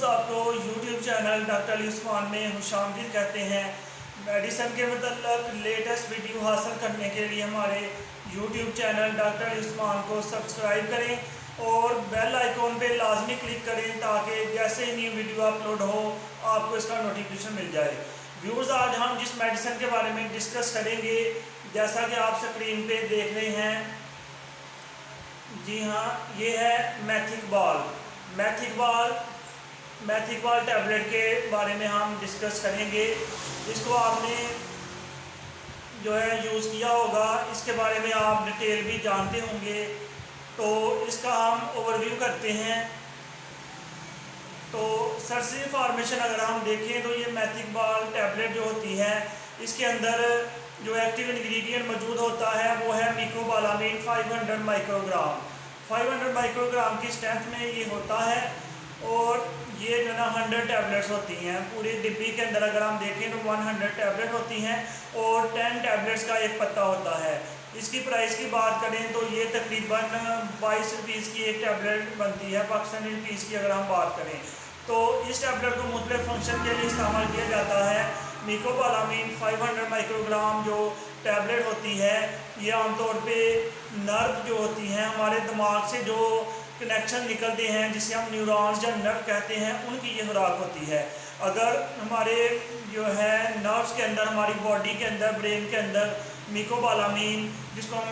Viewers, आपको YouTube channel doctor Ali Usman में खुशामदीद कहते हैं। मेडिसिन के मतलब लेटेस्ट वीडियो हासिल करने के लिए हमारे YouTube channel doctor Ali Usman को सब्सक्राइब करें और बेल आइकॉन पे लाजमी क्लिक करें ताकि जैसे ही न्यू वीडियो अपलोड हो आपको इसका नोटिफिकेशन मिल जाए। व्यूअर्स, आज हम जिस मेडिसिन के बारे में डिस्कस करेंगे, जैसा कि आप स्क्रीन पे देख रहे हैं, जी हाँ, ये है मैथिकबाल टैबलेट के बारे में हम डिस्कस करेंगे। इसको आपने जो है यूज़ किया होगा, इसके बारे में आप डिटेल भी जानते होंगे, तो इसका हम ओवरव्यू करते हैं। तो सरसरी फॉर्मेशन अगर हम देखें तो ये मैथिकबाल टैबलेट जो होती है, इसके अंदर जो एक्टिव इंग्रेडिएंट मौजूद होता है वो है मिकोबालामिन 500 माइक्रोग्राम। 500 माइक्रोग्राम की स्ट्रेंथ में ये होता है और ये जो ना 100 टैबलेट्स होती हैं। पूरी डिब्बी के अंदर अगर हम देखें तो 100 टैबलेट होती हैं और 10 टैबलेट्स का एक पत्ता होता है। इसकी प्राइस की बात करें तो ये तकरीबन 22 रुपीज़ की एक टैबलेट बनती है, पाकिस्तानी रुपीज़ की अगर हम बात करें तो। इस टैबलेट को मुख्तलिफ फंक्शन के लिए इस्तेमाल किया जाता है। मिकोबालामिन 500 माइक्रोग्राम जो टैबलेट होती है, ये आमतौर पे नर्व जो होती हैं, हमारे दिमाग से जो कनेक्शन निकलते हैं जिसे हम न्यूरॉन्स या नर्व कहते हैं, उनकी ये खुराक होती है। अगर हमारे जो है नर्व्स के अंदर, हमारी बॉडी के अंदर, ब्रेन के अंदर मिकोबालामिन, जिसको हम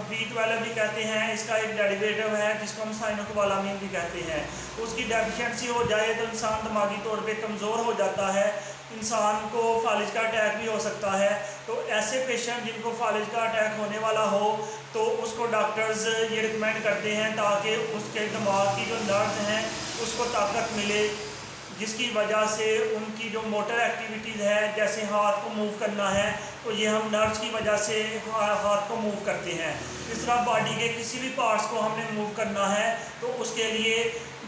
B12 भी कहते हैं, इसका एक डेरिवेटिव है जिसको हम साइनोकोबालामिन भी कहते हैं, उसकी डेफिशिएंसी हो जाए तो इंसान दिमागी तौर पे कमज़ोर हो जाता है, इंसान को फालिज का अटैक भी हो सकता है। तो ऐसे पेशेंट जिनको फालिज का अटैक होने वाला हो तो उसको डॉक्टर्स ये रिकमेंड करते हैं ताकि उसके दिमाग की जो नर्व्स हैं उसको ताकत मिले, जिसकी वजह से उनकी जो मोटर एक्टिविटीज़ है, जैसे हाथ को मूव करना है, तो ये हम नर्व्स की वजह से हाथ को मूव करते हैं। इस तरह बॉडी के किसी भी पार्ट्स को हमने मूव करना है तो उसके लिए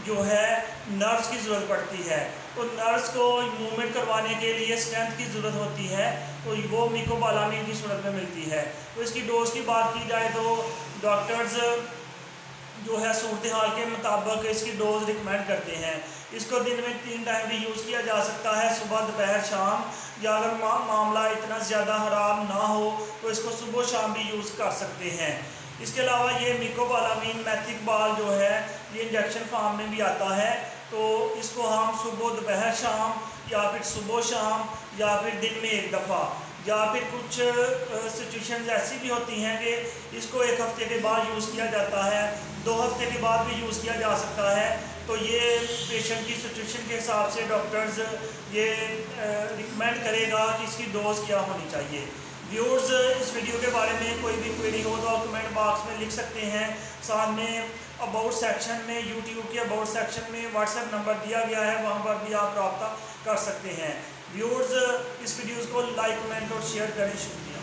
जो है नर्व्स की ज़रूरत पड़ती है। तो नर्व्स को मूवमेंट करवाने के लिए स्ट्रेंथ की ज़रूरत होती है, तो वो मिकोबालामिन की सूरत में मिलती है। तो इसकी डोज की बात की जाए तो डॉक्टर्स जो है सूरत हाल के मुताबिक इसकी डोज रिकमेंड करते हैं। इसको दिन में 3 टाइम भी यूज़ किया जा सकता है, सुबह, दोपहर, शाम, या अगर मामला इतना ज़्यादा ख़राब ना हो तो इसको सुबह शाम भी यूज़ कर सकते हैं। इसके अलावा ये मिकोबालामिन मैथिकबाल जो है ये इंजेक्शन फॉर्म में भी आता है, तो इसको हम सुबह, दोपहर, शाम, या फिर सुबह शाम, या फिर दिन में एक दफ़ा, या फिर कुछ सिचुएशंस ऐसी भी होती हैं कि इसको 1 हफ्ते के बाद यूज़ किया जाता है, 2 हफ्ते के बाद भी यूज़ किया जा सकता है। तो ये पेशेंट की सिचुएशन के हिसाब से डॉक्टर्स ये रिकमेंड करेगा कि इसकी डोज क्या होनी चाहिए। व्यूअर्स, इस वीडियो के बारे में कोई भी क्वेरी हो तो आप कमेंट बॉक्स में लिख सकते हैं। साथ में अबाउट सेक्शन में, यूट्यूब के अबाउट सेक्शन में व्हाट्सएप नंबर दिया गया है, वहाँ पर भी आप रब्ता कर सकते हैं। व्यूअर्स, इस वीडियोज़ को लाइक, कमेंट और शेयर करें। शुक्रिया।